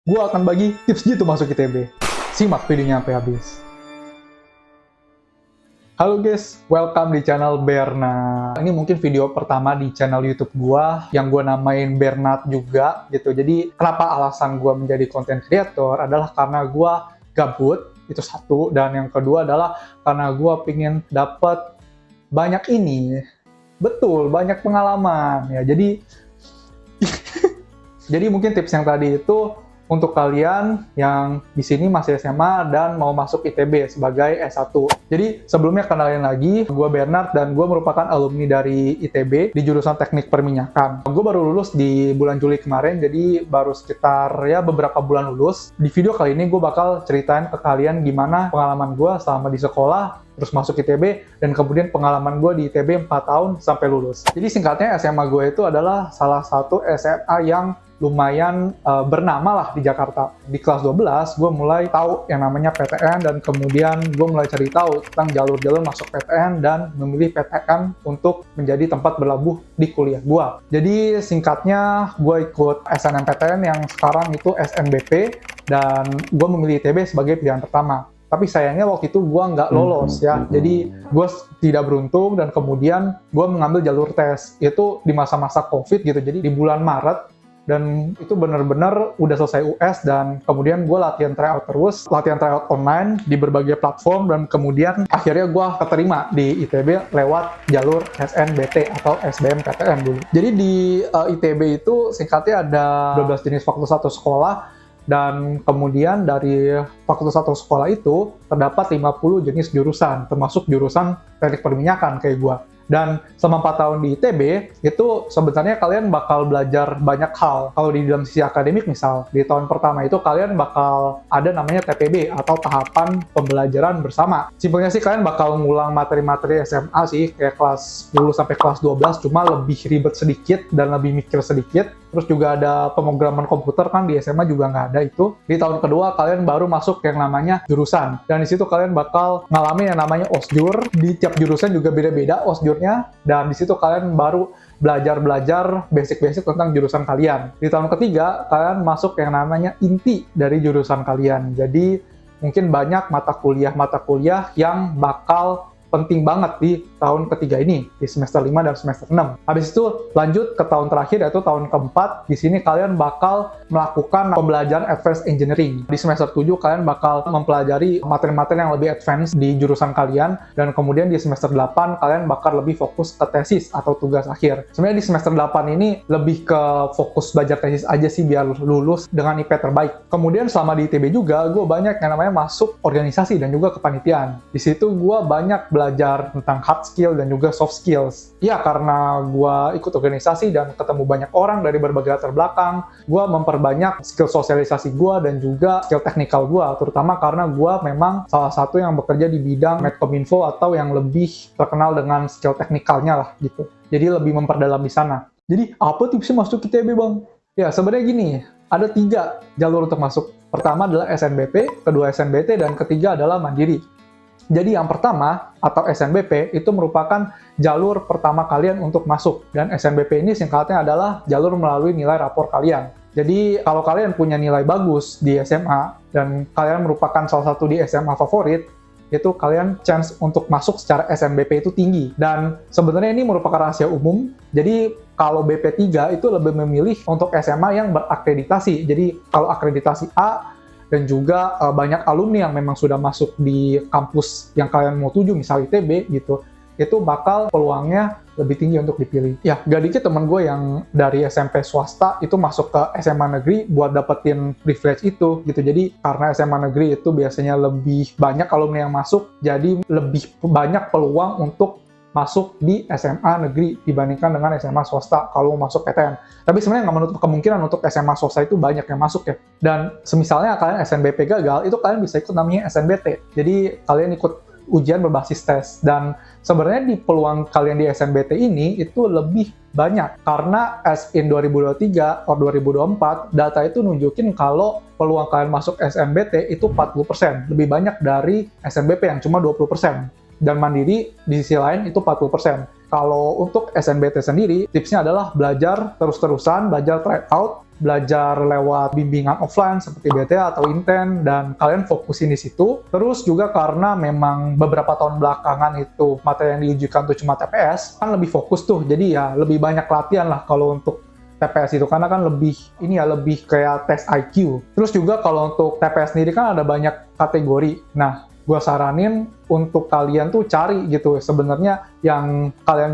gue akan bagi tips gitu masuk ITB. Simak videonya sampai habis. Halo guys, welcome di channel Berna. Ini mungkin video pertama di channel YouTube gua yang gua namain Bernat juga gitu. Jadi kenapa alasan gua menjadi content creator adalah karena gua gabut, itu satu, dan yang kedua adalah karena gua pengen dapat banyak ini. Betul, banyak pengalaman ya. Jadi jadi mungkin tips yang tadi itu untuk kalian yang di sini masih SMA dan mau masuk ITB sebagai S1. Jadi sebelumnya kenalin lagi, gue Bernard dan gue merupakan alumni dari ITB di jurusan Teknik Perminyakan. Gue baru lulus di bulan Juli kemarin, jadi baru sekitar ya beberapa bulan lulus. Di video kali ini gue bakal ceritain ke kalian gimana pengalaman gue selama di sekolah, terus masuk ITB, dan kemudian pengalaman gue di ITB 4 tahun sampai lulus. Jadi singkatnya SMA gue itu adalah salah satu SMA yang lumayan bernama lah di Jakarta. Di kelas 12, gue mulai tahu yang namanya PTN, dan kemudian gue mulai cari tahu tentang jalur-jalur masuk PTN dan memilih PTN untuk menjadi tempat berlabuh di kuliah gue. Jadi singkatnya, gue ikut SNMPTN yang sekarang itu SNBP, dan gue memilih ITB sebagai pilihan pertama. Tapi sayangnya waktu itu gue nggak lolos ya, jadi gue tidak beruntung, dan kemudian gue mengambil jalur tes. Itu di masa-masa COVID gitu, jadi di bulan Maret, dan itu benar-benar udah selesai US, dan kemudian gue latihan tryout terus, latihan tryout online di berbagai platform, dan kemudian akhirnya gue keterima di ITB lewat jalur SNBT atau SBMPTN dulu. Jadi di ITB itu singkatnya ada 12 jenis fakultas satu sekolah, dan kemudian dari fakultas satu sekolah itu terdapat 50 jenis jurusan, termasuk jurusan teknik perminyakan kayak gue. Dan selama 4 tahun di ITB, itu sebenarnya kalian bakal belajar banyak hal. Kalau di dalam sisi akademik misal, di tahun pertama itu kalian bakal ada namanya TPB atau tahapan pembelajaran bersama. Simpelnya sih kalian bakal ngulang materi-materi SMA sih, kayak kelas 10 sampai kelas 12, cuma lebih ribet sedikit dan lebih mikir sedikit. Terus juga ada pemrograman komputer, kan di SMA juga nggak ada itu. Di tahun kedua kalian baru masuk yang namanya jurusan. Dan di situ kalian bakal ngalamin yang namanya OSJUR. Di tiap jurusan juga beda-beda OSJUR-nya. Dan di situ kalian baru belajar basic-basic tentang jurusan kalian. Di tahun ketiga kalian masuk yang namanya inti dari jurusan kalian. Jadi mungkin banyak mata kuliah yang bakal penting banget di tahun ketiga ini, di semester 5 dan semester 6. Habis itu lanjut ke tahun terakhir, yaitu tahun keempat. Di sini kalian bakal melakukan pembelajaran advanced engineering. Di semester 7 kalian bakal mempelajari materi-materi yang lebih advance di jurusan kalian, dan kemudian di semester 8 kalian bakal lebih fokus ke tesis atau tugas akhir. Sebenarnya di semester 8 ini lebih ke fokus belajar tesis aja sih, biar lulus dengan IP terbaik. Kemudian selama di ITB juga, gue banyak yang namanya masuk organisasi dan juga kepanitiaan. Di situ gue banyak belajar tentang hard skill dan juga soft skills. Ya, karena gue ikut organisasi dan ketemu banyak orang dari berbagai latar belakang, gue memperbanyak skill sosialisasi gue dan juga skill teknikal gue, terutama karena gue memang salah satu yang bekerja di bidang Medcominfo atau yang lebih terkenal dengan skill teknikalnya lah gitu. Jadi lebih memperdalam di sana. Jadi apa tipsnya masuk ITB, Bang? Ya, sebenarnya gini, ada 3 jalur untuk masuk. Pertama adalah SNBP, kedua SNBT, dan ketiga adalah Mandiri. Jadi yang pertama, atau SNBP, itu merupakan jalur pertama kalian untuk masuk. Dan SNBP ini singkatnya adalah jalur melalui nilai rapor kalian. Jadi kalau kalian punya nilai bagus di SMA, dan kalian merupakan salah satu di SMA favorit, itu kalian chance untuk masuk secara SNBP itu tinggi. Dan sebenarnya ini merupakan rahasia umum. Jadi kalau BP3 itu lebih memilih untuk SMA yang berakreditasi. Jadi kalau akreditasi A, dan juga banyak alumni yang memang sudah masuk di kampus yang kalian mau tuju, misal ITB gitu, itu bakal peluangnya lebih tinggi untuk dipilih. Ya, gak dikit temen gue yang dari SMP swasta itu masuk ke SMA negeri buat dapetin privilege itu gitu. Jadi karena SMA negeri itu biasanya lebih banyak alumni yang masuk, jadi lebih banyak peluang untuk masuk di SMA negeri dibandingkan dengan SMA swasta kalau mau masuk PTN. Tapi sebenarnya nggak menutup kemungkinan untuk SMA swasta itu banyak yang masuk ya. Dan semisalnya kalian SNBP gagal, itu kalian bisa ikut namanya SNBT. Jadi kalian ikut ujian berbasis tes. Dan sebenarnya di peluang kalian di SNBT ini itu lebih banyak. Karena as in 2023 atau 2024, data itu nunjukin kalau peluang kalian masuk SNBT itu 40%. Lebih banyak dari SNBP yang cuma 20%. Dan Mandiri di sisi lain itu 40%. Kalau untuk SNBT sendiri, tipsnya adalah belajar terus-terusan, belajar try out, belajar lewat bimbingan offline seperti BTA atau Inten, dan kalian fokusin di situ. Terus juga karena memang beberapa tahun belakangan itu materi yang diujikan tuh cuma TPS, kan lebih fokus tuh, jadi ya lebih banyak latihan lah kalau untuk TPS itu, karena kan lebih kayak tes IQ. Terus juga kalau untuk TPS sendiri kan ada banyak kategori. Nah, gue saranin untuk kalian tuh cari gitu sebenarnya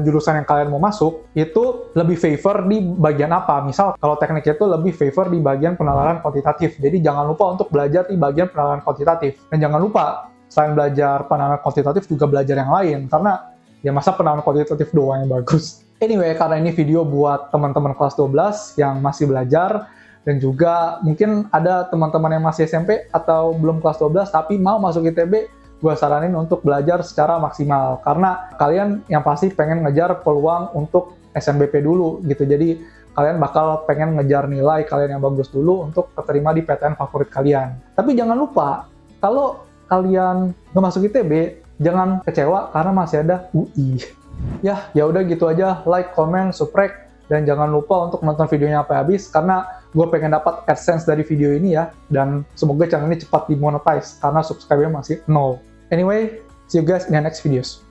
jurusan yang kalian mau masuk itu lebih favor di bagian apa. Misal kalau teknik itu lebih favor di bagian penalaran kuantitatif. Jadi jangan lupa untuk belajar di bagian penalaran kuantitatif. Dan jangan lupa selain belajar penalaran kuantitatif juga belajar yang lain, karena ya masa penalaran kuantitatif doang yang bagus. Anyway, karena ini video buat teman-teman kelas 12 yang masih belajar, dan juga mungkin ada teman-teman yang masih SMP atau belum kelas 12 tapi mau masuk ITB, gue saranin untuk belajar secara maksimal. Karena kalian yang pasti pengen ngejar peluang untuk SNBP dulu gitu. Jadi kalian bakal pengen ngejar nilai kalian yang bagus dulu untuk keterima di PTN favorit kalian. Tapi jangan lupa, kalau kalian nggak masuk ITB, jangan kecewa karena masih ada UI. Ya udah gitu aja, like, comment, subscribe, dan jangan lupa untuk nonton videonya sampai habis karena gue pengen dapat AdSense dari video ini ya, dan semoga channel ini cepat dimonetize karena subscribe-nya masih 0. Anyway, see you guys in the next videos.